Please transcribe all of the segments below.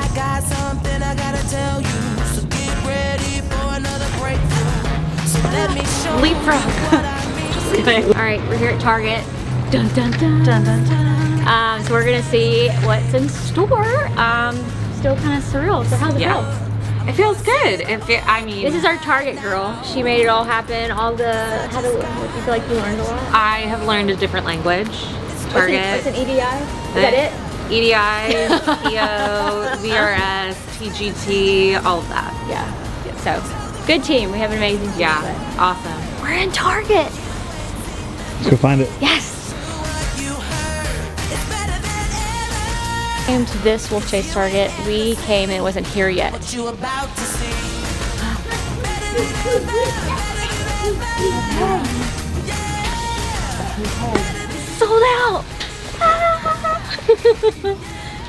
I got something I gotta tell you. So get ready for another breakthrough. So let me show Leapfrog. you what I mean. Just kidding. All right, we're here at Target. Dun dun dun. Dun, dun, dun. So we're gonna see what's in store. Still kind of surreal. So how's it feel? It feels good. I mean, This is our Target girl. She made it all happen. What do you feel like you learned a lot? I have learned a different language. Target. What's an EDI? Is that it? EDI, PO, VRS, TGT, all of that. Yeah. So, good team. We have an amazing team. Yeah, awesome. We're in Target. Let's go find it. Yes. Came to this Wolf Chase Target. We came and it wasn't here yet. What you about to see. Sold out.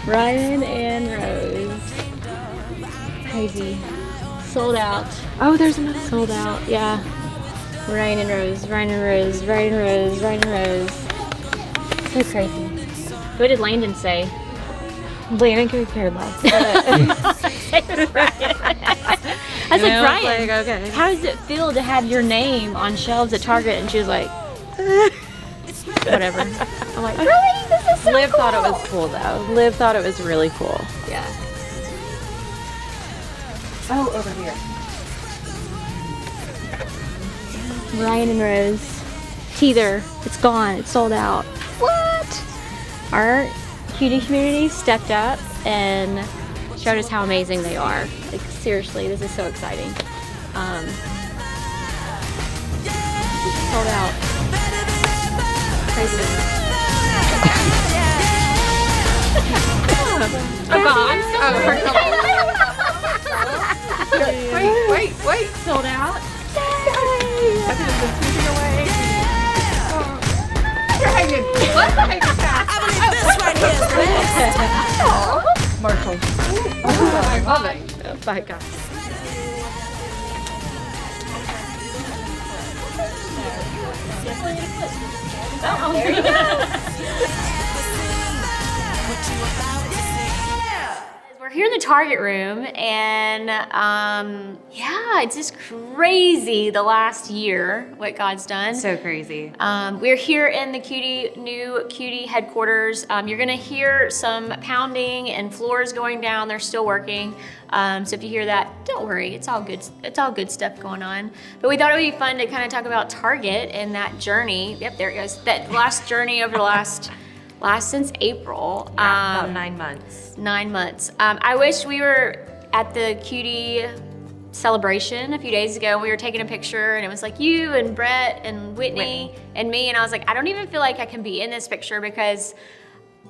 Ryan and Rose. Crazy. Sold out. Oh, there's another. Sold out. Yeah. Ryan and Rose. Ryan and Rose. Ryan and Rose. Ryan and Rose. So crazy. What did Landon say? Landon can be paired last. I was like, Ryan, like, okay. how does it feel to have your name on shelves at Target? And she was like, whatever. I'm like, really? This is so Liv cool. thought it was cool though. Liv thought it was really cool. Yeah. Oh, over here. Ryan and Rose. Teether. It's gone. It's sold out. What? Our cutie community stepped up and showed us how amazing they are. Like, seriously, this is so exciting. Sold out. Crazy. Oh, gone. Wait. Sold out. You're hanging. What's hanging fast? I believe this right here is best. Marshall. I love it. Oh my God. We're here in the Target room, and yeah, it's just crazy the last year what God's done. So crazy. We're here in the new Cutie headquarters. You're gonna hear some pounding and floors going down. They're still working. So if you hear that, don't worry. It's all good. It's all good stuff going on. But we thought it would be fun to kind of talk about Target and that journey. Yep, there it goes. That last journey over the last since April. About 9 months. 9 months. I wish we were at the Cutie celebration a few days ago. We were taking a picture and it was like you and Bret and Whitney and me, and I was like, I don't even feel like I can be in this picture because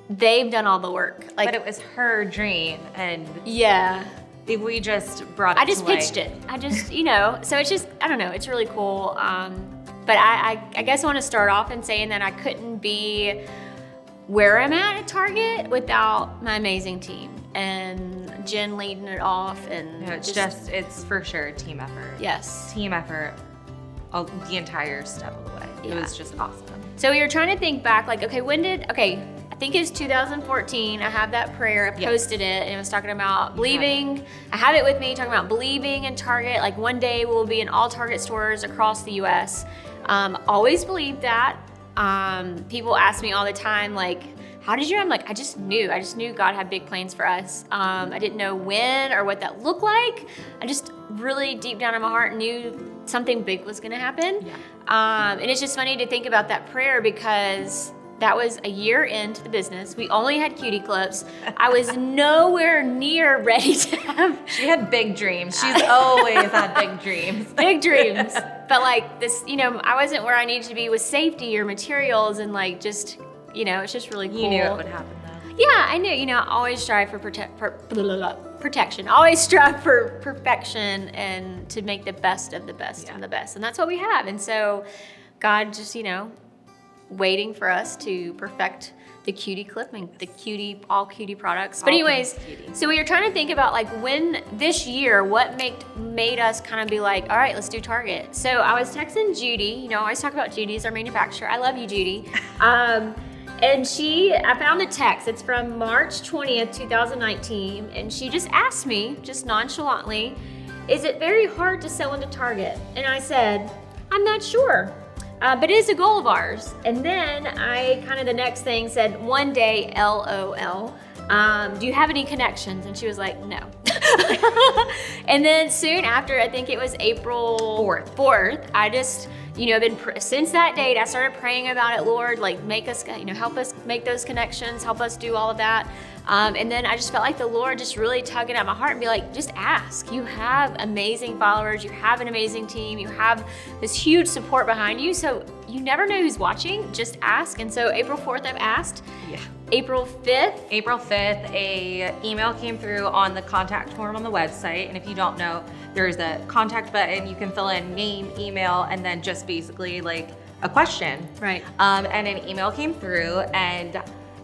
they've done all the work. Like, But it was her dream, and yeah. we just brought it I just to life. pitched it. I just, so it's just, I don't know, it's really cool. But I guess I want to start off in saying that I couldn't be where I'm at Target without my amazing team and Jen leading it off. And No, it's for sure a team effort. Yes. Team effort the entire step of the way. Yeah. It was just awesome. So we were trying to think back, like, I think it's 2014. I have that prayer. I posted it, and it was talking about believing. I have it with me, talking about believing in Target. Like, one day we'll be in all Target stores across the U.S. Always believed that. People ask me all the time, like, how did you know? I'm like, I just knew God had big plans for us. I didn't know when or what that looked like. I just really deep down in my heart knew something big was gonna happen. Yeah. And it's just funny to think about that prayer because that was a year into the business. We only had cutie clips. I was nowhere near ready to have She had big dreams. She's always had big dreams. big dreams. But like this, I wasn't where I needed to be with safety or materials and like just, it's just really cool. You knew it would happen though. Yeah, I knew. I always strive for protection. Always strive for perfection and to make the best of the best and the best. And that's what we have. And so God just, waiting for us to perfect the cutie clipping, all cutie products. But anyways, so we were trying to think about like when this year, what made us kind of be like, all right, let's do Target. So I was texting Judy, I always talk about Judy as our manufacturer. I love you, Judy. And I found a text. It's from March 20th, 2019. And she just asked me, just nonchalantly, is it very hard to sell into Target? And I said, I'm not sure, but it is a goal of ours. And then I the next thing said, one day, LOL. Do you have any connections? And she was like, no. And then soon after, I think it was April 4th, I just, since that date, I started praying about it, Lord, like make us, help us make those connections, help us do all of that. And then I just felt like the Lord just really tugging at my heart and be like, just ask. You have amazing followers. You have an amazing team. You have this huge support behind you. So you never know who's watching. Just ask. And so April 4th, I've asked. Yeah. April 5th, a email came through on the contact form on the website. And if you don't know, there's a contact button. You can fill in name, email, and then just basically like a question. Right. And an email came through, and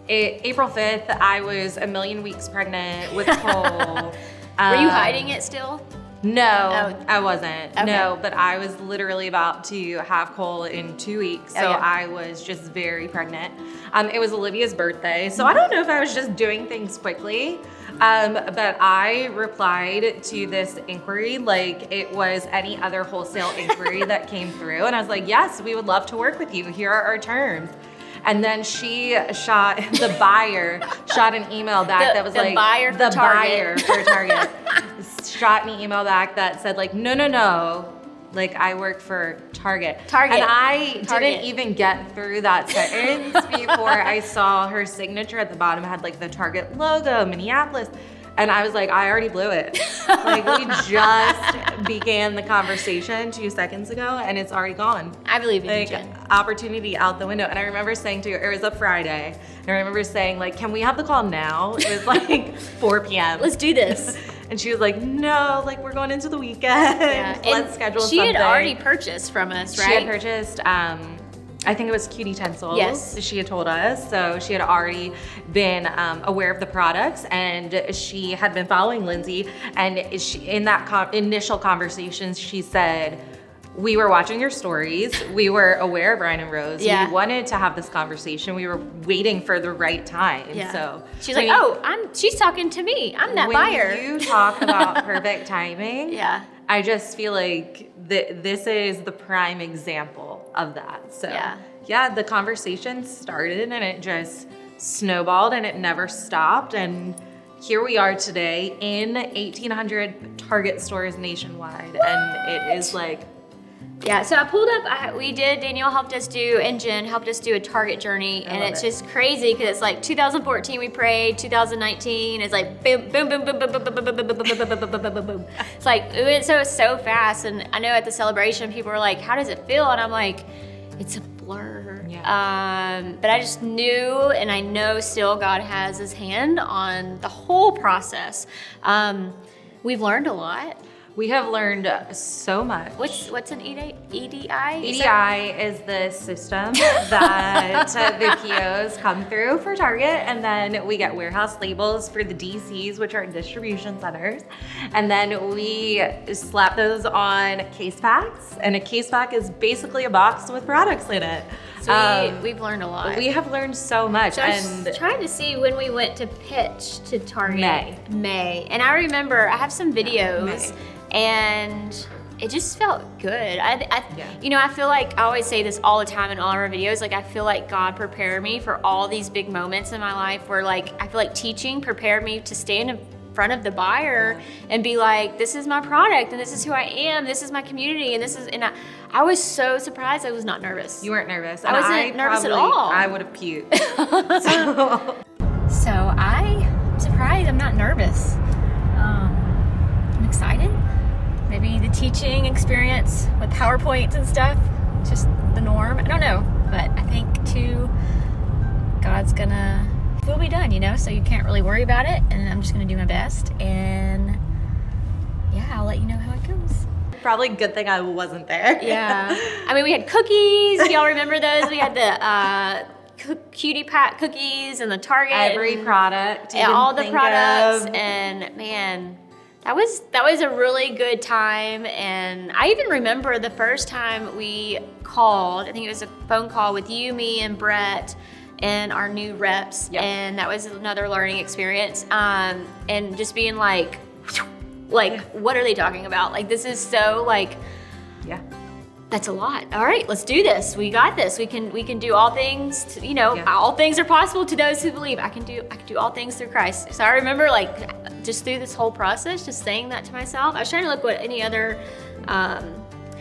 April 5th, I was a million weeks pregnant with Cole. Were you hiding it still? No, Oh. I wasn't. Okay. No, but I was literally about to have Cole in 2 weeks. So yeah. I was just very pregnant. It was Olivia's birthday. So I don't know if I was just doing things quickly. But I replied to this inquiry like it was any other wholesale inquiry that came through. And I was like, yes, we would love to work with you. Here are our terms. And then the buyer shot an email back that was the like, buyer for Target. shot an email back that said like, no, like I work for Target. Target. And I Target. didn't even get through that sentence before I saw her signature at the bottom had like the Target logo, Minneapolis. And I was like, I already blew it. Like we just began the conversation 2 seconds ago and it's already gone. I believe in you, Like Jen. opportunity out the window. And I remember saying to her, it was a Friday. And I remember saying like, can we have the call now? It was like 4 p.m. Let's do this. And she was like, no, like we're going into the weekend. Yeah. Let's And schedule she something. had already purchased from us, right? She had purchased, I think it was Cutie Utensils. Yes. She had told us. So she had already been aware of the products, and she had been following Lindsey. And in that initial conversations, she said, we were watching your stories. We were aware of Ryan and Rose. Yeah. We wanted to have this conversation. We were waiting for the right time. Yeah. So she's like, she's talking to me. I'm that buyer. When you talk about perfect timing, Yeah. I just feel like this is the prime example of that. So yeah, the conversation started and it just snowballed and it never stopped. And here we are today in 1,800 Target stores nationwide. What? And it is like, yeah, so I pulled up, Danielle helped us do, and Jen helped us do a Target journey, and it's just crazy because it's like 2014 we prayed, 2019 it's like boom, boom, boom, boom, boom, boom, boom, boom, boom, boom, boom, boom, boom, boom, boom, boom. It's like it went so fast, and I know at the celebration people were like, how does it feel? And I'm like, it's a blur. Yeah. But I just knew, and I know still God has His hand on the whole process. We've learned a lot. we have learned so much. What's an EDI? EDI is the system that the POs come through for Target, and then we get warehouse labels for the DCs, which are distribution centers, and then we slap those on case packs, and a case pack is basically a box with products in it. So we've learned a lot. We have learned so much. So I was trying to see when we went to pitch to Target. May. And I remember I have some videos and it just felt good. You know, I feel like I always say this all the time in all of our videos, like I feel like God prepared me for all these big moments in my life where like I feel like teaching prepared me to stand in front of the buyer and be like, this is my product and this is who I am, this is my community, and I was so surprised I was not nervous. You weren't nervous. I wasn't nervous at all. I would have puked. So I'm surprised I'm not nervous. I'm excited. Maybe the teaching experience with PowerPoints and stuff, just the norm. I don't know, but I think too, we'll be done, you know, so you can't really worry about it, and I'm just gonna do my best, and yeah, I'll let you know how it goes. Probably good thing I wasn't there. Yeah. I mean, we had cookies. Y'all remember those? We had the cutie pat cookies and the Target. Every product. And all the products. And man, that was a really good time. And I even remember the first time we called, I think it was a phone call with you, me, and Bret. and our new reps, Yep. and that was another learning experience. And just being like, what are they talking about? Like, this is so like, Yeah. that's a lot. All right, let's do this. We got this. We can do all things. Yeah. All things are possible to those who believe. I can do all things through Christ. So I remember like just through this whole process, just saying that to myself. I was trying to look what any other.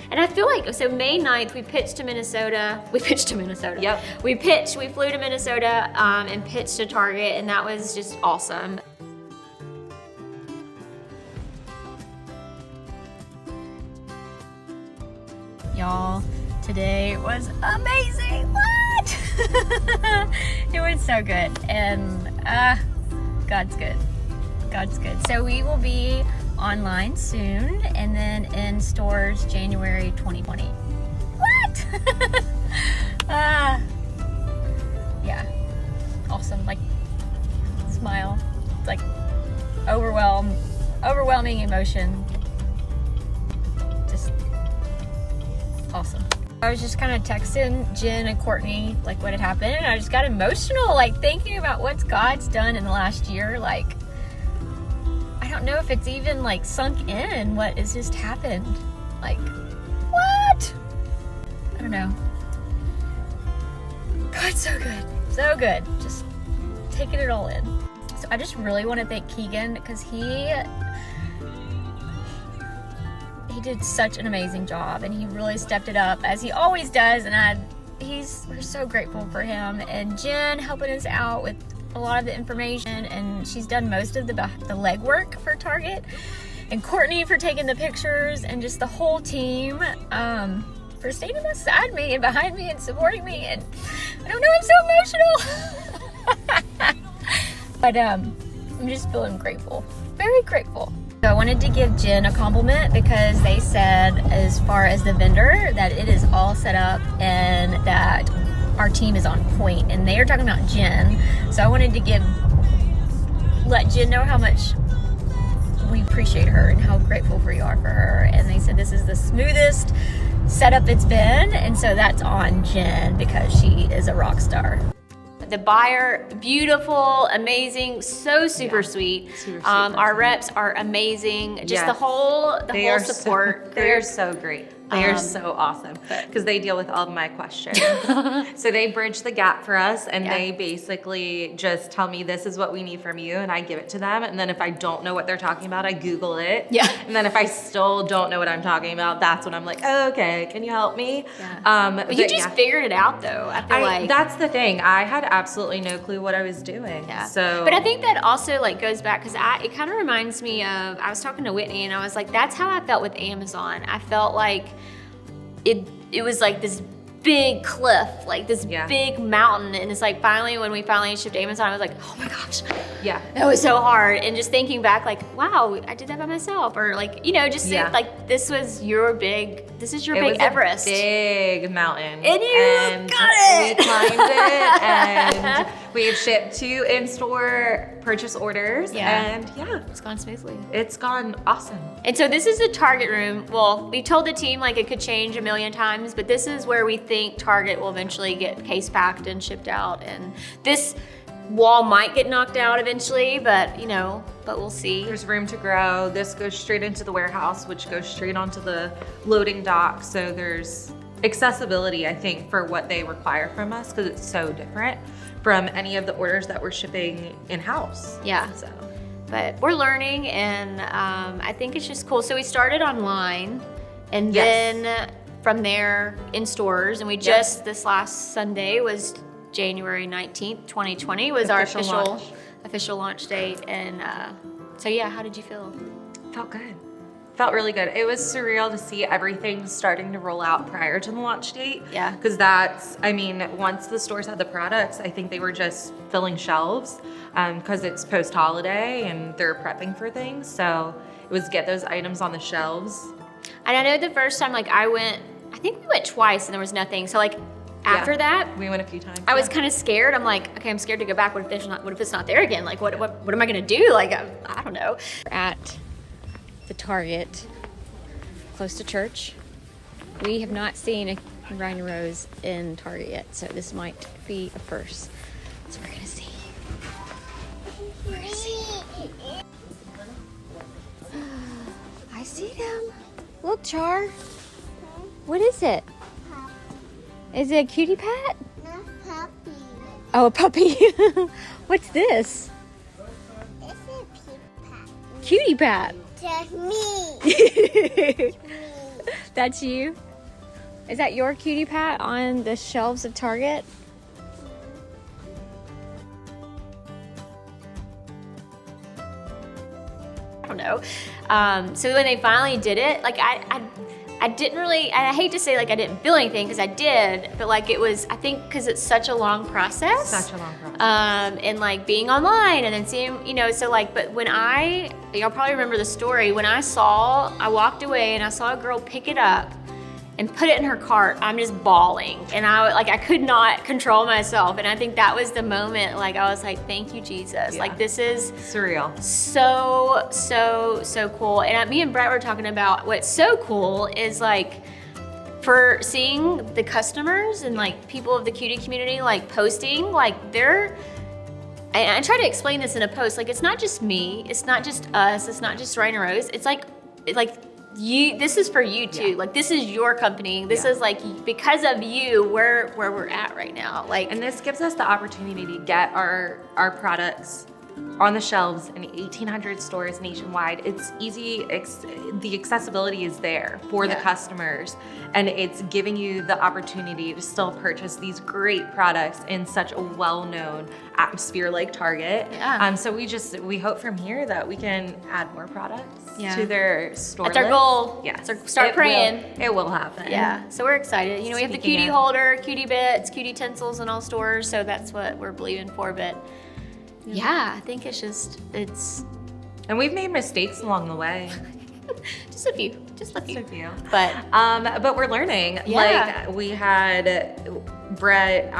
And I feel like, so May 9th, we pitched to Minnesota. Yep. We flew to Minnesota and pitched to Target, and that was just awesome. Y'all, today was amazing. What? It was so good. And God's good. God's good. So we will be online soon, and then in stores January 2020. What? Yeah, awesome. Like, smile. It's like overwhelming emotion. Just awesome. I was just kind of texting Jen and Courtney like what had happened, and I just got emotional, like thinking about what God's done in the last year. Like, I don't know if it's even like sunk in what has just happened. Like, what? I don't know. God's so good. So good. Just taking it all in. So I just really want to thank Keegan, because he did such an amazing job, and he really stepped it up, as he always does, and we're so grateful for him. And Jen helping us out with a lot of the information, and she's done most of the legwork for Target, and Courtney for taking the pictures, and just the whole team for standing beside me and behind me and supporting me. And I don't know, I'm so emotional. But I'm just feeling grateful, very grateful. So I wanted to give Jen a compliment, because they said, as far as the vendor, that it is all set up and that our team is on point, and they are talking about Jen. So I wanted to let Jen know how much we appreciate her and how grateful we are for her. And they said this is the smoothest setup it's been, and so that's on Jen, because she is a rock star. The buyer, beautiful, amazing, so super sweet. Super sweet. Our reps are amazing. Just Yes. the whole support. They are so great. They are so awesome, because they deal with all of my questions. So they bridge the gap for us, and they basically just tell me, this is what we need from you, and I give it to them. And then if I don't know what they're talking about, I Google it. Yeah. And then if I still don't know what I'm talking about, that's when I'm like, oh, okay, can you help me? Yeah. But you just figured it out, though. I feel like that's the thing. I had absolutely no clue what I was doing. Yeah. So, but I think that also like goes back, because it kind of reminds me of, I was talking to Whitney, and I was like, that's how I felt with Amazon. I felt like it was like this big cliff, like this big mountain, and it's like finally when we finally shipped Amazon, I was like, oh my gosh, yeah, that was so hard. And just thinking back, like, wow, I did that by myself, or like, just think, like, this is your big Everest, big mountain, and you got it. We climbed it, and we've shipped 2 in-store purchase orders, and it's gone smoothly. It's gone awesome. And so this is the Target room. Well, we told the team like it could change a million times, but this is where we think Target will eventually get case packed and shipped out. And this wall might get knocked out eventually, but but we'll see. There's room to grow. This goes straight into the warehouse, which goes straight onto the loading dock. So there's accessibility, I think, for what they require from us, because it's so different from any of the orders that we're shipping in-house. Yeah. So. But we're learning, and I think it's just cool. So we started online, and then from there in stores, and we just, this last Sunday was January 19th, 2020 was our official launch date. And so how did you feel? Felt good. Felt really good. It was surreal to see everything starting to roll out prior to the launch date. Yeah. Because once the stores had the products, I think they were just filling shelves, because it's post-holiday and they're prepping for things. So it was get those items on the shelves. And I know the first time, like, I think we went twice and there was nothing. So like after that, we went a few times. I was kind of scared. I'm like, okay, I'm scared to go back. What if it's not there again? Like, what am I gonna do? Like, I don't know. We're at the Target close to church. We have not seen a Rhino Rose in Target yet, so this might be a first. So we're gonna see. We're gonna see. I see them. Look, Char. What is it? Is it a cutie pat? Not puppy. Oh, a puppy. What's this? This is a pat. Cutie pat. Just me. That's you? Is that your cutie pat on the shelves of Target? I don't know. So when they finally did it, like I didn't really, and I hate to say like I didn't feel anything because I did, but like it was, I think because it's such a long process. Such a long process. And like being online and then seeing, you know, so like, but when y'all probably remember the story, when I walked away and I saw a girl pick it up and put it in her cart, I'm just bawling. And I could not control myself. And I think that was the moment, like, I was like, thank you, Jesus. Yeah. Like, this is Surreal. so cool. And me and Bret were talking about what's so cool is like, for seeing the customers and like people of the cutie community, like posting, like I try to explain this in a post, like, it's not just me, it's not just us, it's not just Ryan and Rose, it's like, this is for you too. Yeah. Like, this is your company. This is like, because of you, where we're at right now. Like, And this gives us the opportunity to get our products on the shelves in 1,800 stores nationwide. It's easy, the accessibility is there for the customers, and it's giving you the opportunity to still purchase these great products in such a well-known atmosphere like Target. Yeah. So we hope from here that we can add more products to their store That's our list. goal. Yes. Start praying. It will happen. yeah, so we're excited. You know, we have the Speaking cutie of- holder, cutie bits, cutie tinsels in all stores, so that's what we're believing for. But yeah, I think it's And we've made mistakes along the way. just a few. Just a few. But But we're learning. Yeah. Like, we had Bret,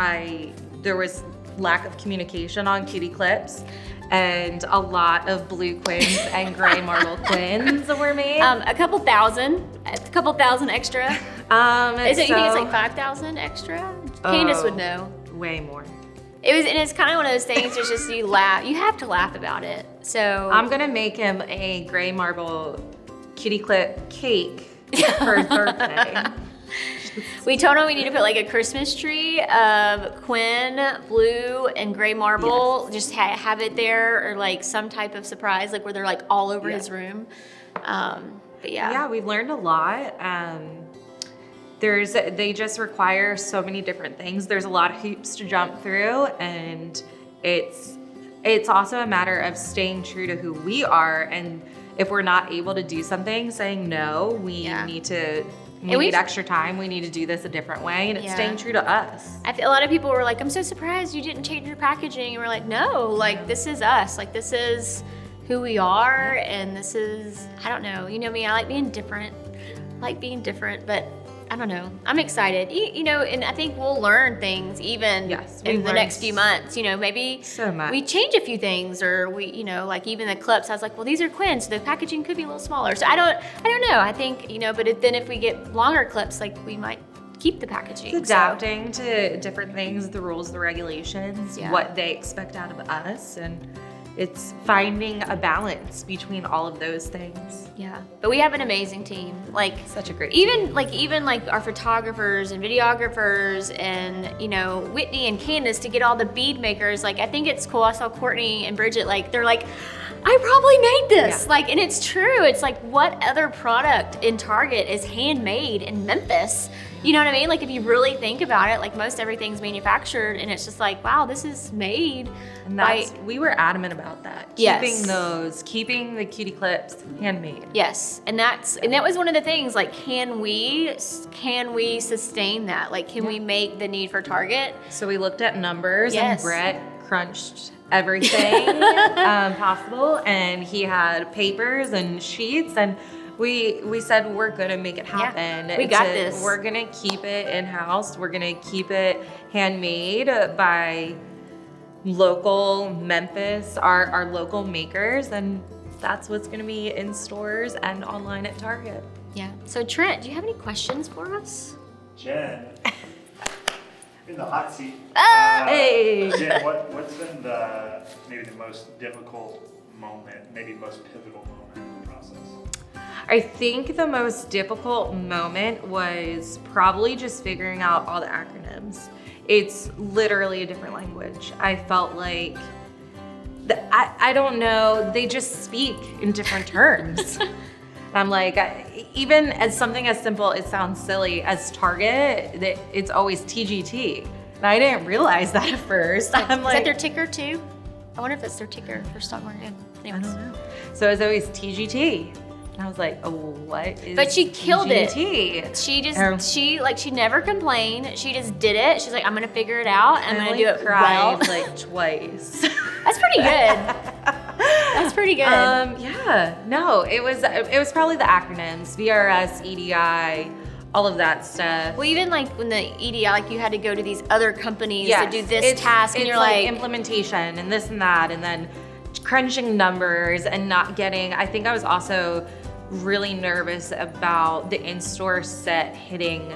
there was lack of communication on cutie clips, and a lot of blue quins and gray marble quins were made. a couple thousand extra. Is it? You think it's like 5,000 extra? Candace would know. Way more. It's kind of one of those things. It's just you laugh. You have to laugh about it. So I'm gonna make him a gray marble cutie clip cake for his birthday. we told him we need to put like a Christmas tree of Quinn, blue, and gray marble. Just have it there, or like some type of surprise, like where they're like all over his room. But Yeah, we've learned a lot. They just require so many different things. There's a lot of hoops to jump through, and it's also a matter of staying true to who we are. And if we're not able to do something, saying no, we need extra time. We need to do this a different way, and it's staying true to us. I feel a lot of people were like, I'm so surprised you didn't change your packaging. And we're like, no, like this is us. Like this is who we are, and this is, I don't know. You know me, I like being different. But I don't know. I'm excited. You know, and I think we'll learn things even in the next few months. You know, maybe so much. we change a few things, or we, you know, like even the clips. I was like, well, these are Quinn, so the packaging could be a little smaller. So I don't know. I think, you know, but then if we get longer clips, like we might keep the packaging. It's adapting to different things, the rules, the regulations, what they expect out of us, and it's finding a balance between all of those things. Yeah, but we have an amazing team. Like Such a great even like our photographers and videographers, and you know, Whitney and Candace to get all the bead makers. Like I think it's cool. I saw Courtney and Bridget, like they're like, I probably made this. Yeah. Like, and it's true. It's like, what other product in Target is handmade in Memphis? You know what I mean? Like if you really think about it, like most everything's manufactured, and it's just like, wow, this is made. And we were adamant about that. Yes. Keeping the cutie clips handmade. Yes, and that was one of the things. Like, can we sustain that? Like, can we make the need for Target? So we looked at numbers, Yes. and Bret crunched everything possible, and he had papers and sheets, and we said we're gonna make it happen. we got this. We're gonna keep it in-house. We're gonna keep it handmade by local Memphis, our local makers, and that's what's gonna be in stores and online at Target. Yeah. So Trent, do you have any questions for us? Jen. In the hot seat. Hey. Jen, what's been maybe the most difficult moment, maybe most pivotal moment in the process? I think the most difficult moment was probably just figuring out all the acronyms. It's literally a different language. I felt like, I don't know, they just speak in different terms. I'm like, even as something as simple, it sounds silly, as Target, it's always TGT. And I didn't realize that at first. I'm Is like, that their ticker too? I wonder if that's their ticker for stock market. I Anyways. don't know. So it's always TGT. And I was like, oh, what is But she killed TGT? it. She never complained. She just did it. She's like, I'm gonna figure it out. I'm gonna do it well. cried like twice. That's pretty good. That's pretty good. Yeah, no, it was probably the acronyms, VRS, EDI, all of that stuff. Well, even like when the EDI, like you had to go to these other companies Yes, to do this task, and it's you're like, implementation and this and that, and then crunching numbers and not getting. I think I was also really nervous about the in-store set hitting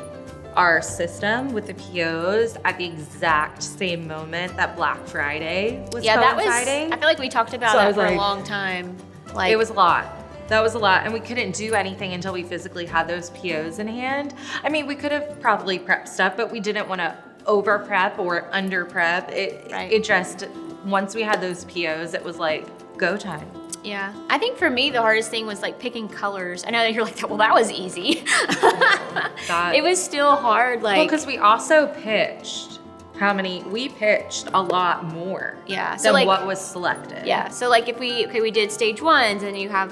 our system with the POs at the exact same moment that Black Friday was coinciding. I feel like we talked about So I that was for a like- long time. Like It was a lot. That was a lot, and we couldn't do anything until we physically had those POs in hand. I mean, we could have probably prepped stuff, but we didn't want to over prep or under prep. It just, once we had those POs, it was like go time. Yeah, I think for me the hardest thing was like picking colors. I know that you're like, well, that was easy. It was still hard, Well, like because we also pitched we pitched a lot more Yeah, so than like- what was selected. yeah. So like if we did stage ones, and you have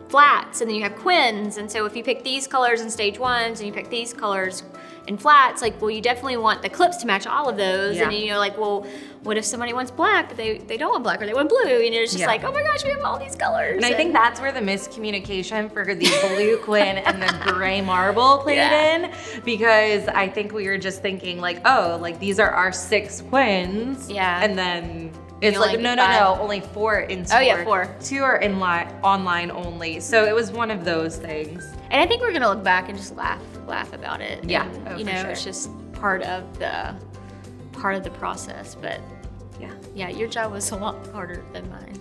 flats, and then you have quins, and so if you pick these colors in stage ones, and you pick these colors in flats, like, well, you definitely want the clips to match all of those, Yeah. and you know, like, well, what if somebody wants black, but they don't want black, or they want blue, and it's just Yeah. like, oh my gosh, we have all these colors. And I think that's where the miscommunication for the blue quin and the gray marble played in, because I think we were just thinking like, oh, like these are our 6 quins. Yeah. And then it's You like, only no, get 5. only 4 in store. Oh, yeah, 4. 2 are online only. So it was one of those things. And I think we're gonna look back and just laugh about it. Yeah. And, Oh, you for know, sure. it's just part of the process. But yeah, your job was a lot harder than mine.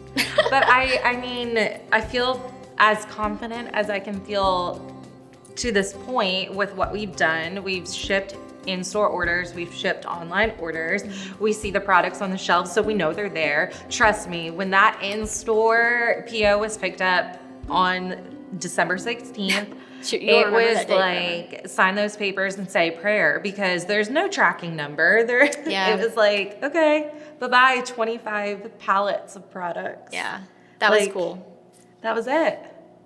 But I mean, I feel as confident as I can feel to this point with what we've done. We've shipped in-store orders, we've shipped online orders, we see the products on the shelves, so we know they're there. Trust me, when that in-store PO was picked up on December 16th, You'll it remember was that day like, sign those papers and say prayer, because there's no tracking number. Yeah. It was like, okay, bye-bye, 25 pallets of products. Yeah, that was Like, cool. That was it.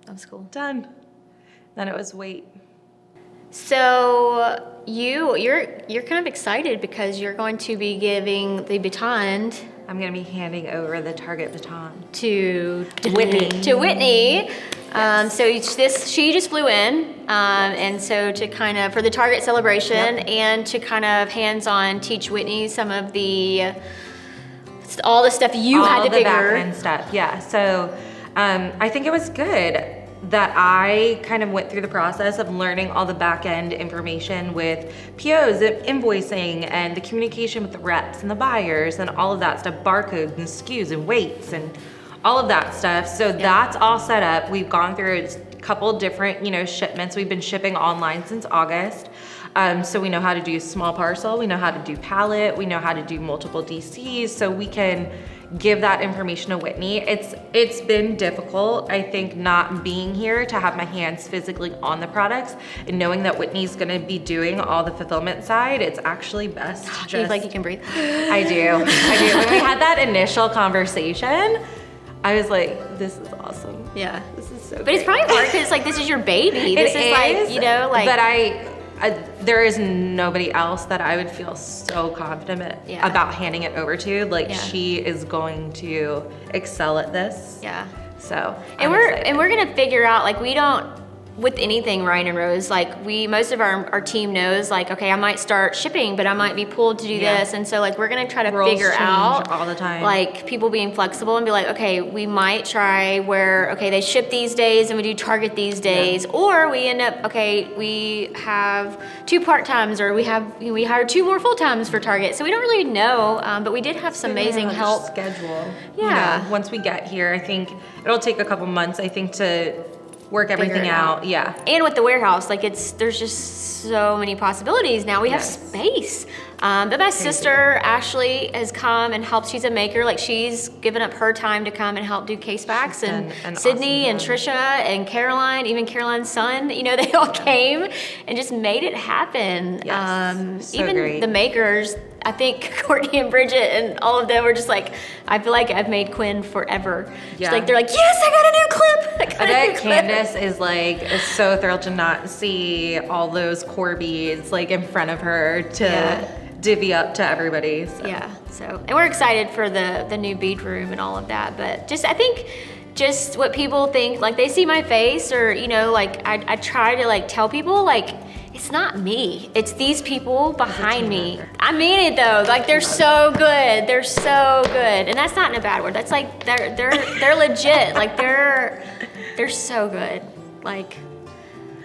That was cool. Done. Then it was wait. So you're kind of excited because you're going to be giving the baton I'm gonna be handing over the Target baton. to Whitney. To Whitney. So she just flew in, and so to kind of for the Target celebration, Yep. and to kind of hands-on teach Whitney some of all the stuff you had to All the figure. back end stuff. Yeah. So I think it was good that I kind of went through the process of learning all the back end information with POs, and invoicing, and the communication with the reps and the buyers, and all of that stuff, barcodes and SKUs and weights and all of that stuff. So that's all set up. We've gone through a couple different, shipments. We've been shipping online since August. So we know how to do small parcel, we know how to do pallet, we know how to do multiple DCs, so we can give that information to Whitney. It's been difficult, I think, not being here to have my hands physically on the products and knowing that Whitney's gonna be doing all the fulfillment side. It's actually best to Do you just feel like you can breathe? I do. When we had that initial conversation, I was like, this is awesome. Yeah. This is so But it's probably hard because like this is your baby. This is like, But I there is nobody else that I would feel so confident Yeah. about handing it over to. Like, Yeah. she is going to excel at this. yeah. So And we're gonna figure out like we don't with anything Ryan and Rose, like most of our team knows, like, okay, I might start shipping, but I might be pulled to do this. And so like, we're going to try to Roles figure change out all the time. like people being flexible and be like, okay, we might try where, okay, they ship these days and we do Target these days, or we end up, okay, we have 2 part-times, or we hire 2 more full-times for Target. So we don't really know, but we did have some amazing help. Schedule. Yeah. You know, once we get here, I think it'll take a couple months, I think, to work everything it out. out. Yeah. And with the warehouse, like there's just so many possibilities now. We have Yes. space. But my sister Ashley has come and helped. She's a maker. Like she's given up her time to come and help do case backs. And done an Sydney awesome and job. Trisha and Caroline, even Caroline's son, you know, they all came and just made it happen. Yes. So Even great. the makers, I think Courtney and Bridget and all of them were just like, I feel like I've made Quinn forever. Just Yeah. like they're like, yes, I got a new clip. I bet Candace is so thrilled to not see all those core beads like in front of her to divvy up to everybody. So. Yeah, so, and we're excited for the new bead room and all of that, but I think just what people think, like they see my face, or, you know, like I try to like tell people, like, it's not me, it's these people behind me. I mean it though, like they're so good, and that's not in a bad word, that's like, they're legit, like they're so good, like,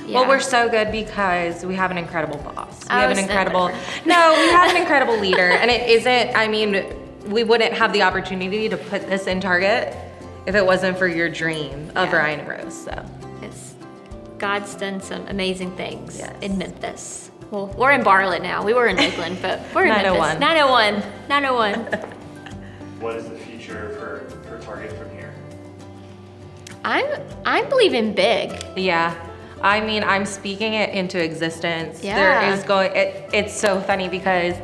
yeah. Well, we're so good because we have an incredible boss. We have an so incredible, much no, we have an incredible leader. And it isn't, I mean, we wouldn't have the opportunity to put this in Target if it wasn't for your dream of Yeah. Ryan and Rose, so. It's, God's done some amazing things Yes. in Memphis. Well, we're in Bartlett now. We were in Lakeland, but we're in 901. Memphis. 901. What is the future for Target from here? I'm believing big. Yeah. I mean, I'm speaking it into existence. Yeah. There is it's so funny because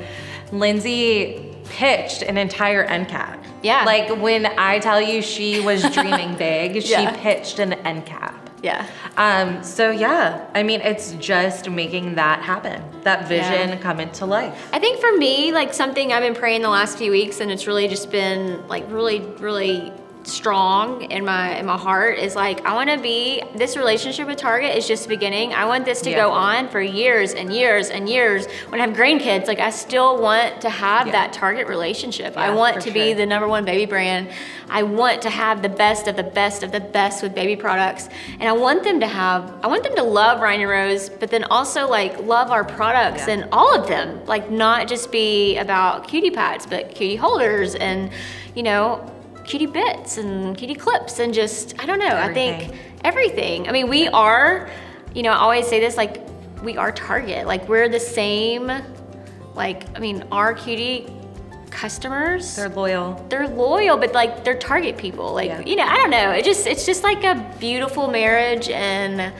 Lindsey pitched an entire end cap. Yeah. Like when I tell you she was dreaming big, she Yeah. pitched an end cap. Yeah. So yeah, I mean, it's just making that happen, that vision Yeah. come into life. I think for me, like something I've been praying the last few weeks, and it's really just been like really, really strong in my heart, is like, I want to be, this relationship with Target is just the beginning. I want this to go on for years and years and years. When I have grandkids, like I still want to have that Target relationship. I Yeah, want for to be sure. the #1 baby brand. I want to have the best of the best of the best with baby products. And I want them to love Ryan and Rose, but then also like love our products and all of them. Like not just be about cutie pads, but cutie holders and, you know, cutie bits and cutie clips and just, I don't know, I think everything. I mean, we are, you know, I always say this, like, we are Target. Like, we're the same, like, I mean, our cutie customers, They're loyal. they're loyal, but like, they're Target people. Like, you know, I don't know. It's just like a beautiful marriage, and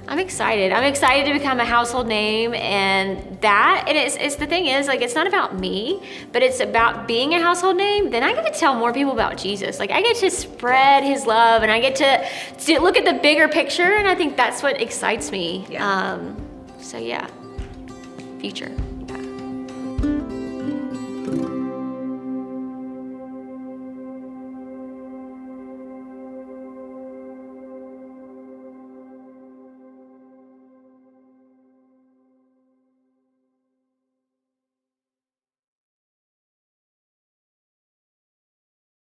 I'm excited. I'm excited to become a household name, and it's the thing is, like, it's not about me, but it's about being a household name. Then I get to tell more people about Jesus. Like, I get to spread his love, and I get to look at the bigger picture, and I think that's what excites me. Yeah. So yeah, future.